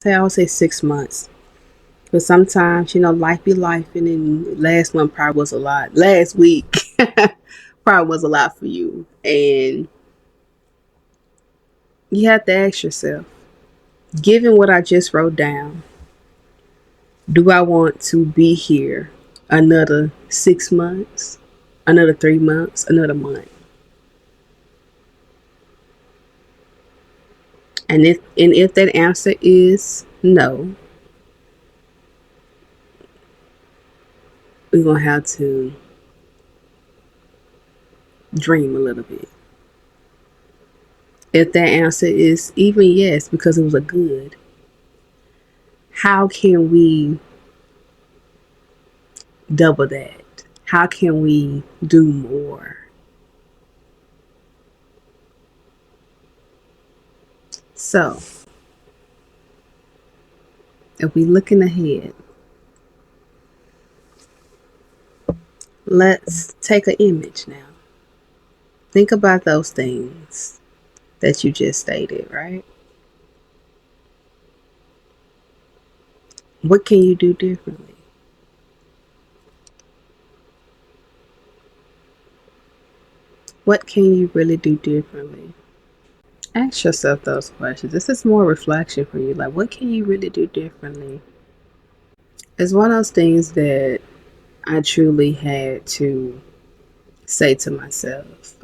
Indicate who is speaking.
Speaker 1: I would say 6 months. But sometimes, life be life, and then last month probably was a lot. Last week probably was a lot for you. And you have to ask yourself, given what I just wrote down, do I want to be here another 6 months, another 3 months, another month? And if that answer is no, we're gonna have to dream a little bit. If that answer is even yes, because it was a good, how can we double that? How can we do more? So, if we looking ahead, let's take an image now. Think about those things that you just stated, right? What can you do differently? What can you really do differently? Ask yourself those questions. This is more reflection for you. Like, what can you really do differently? It's one of those things that I truly had to say to myself.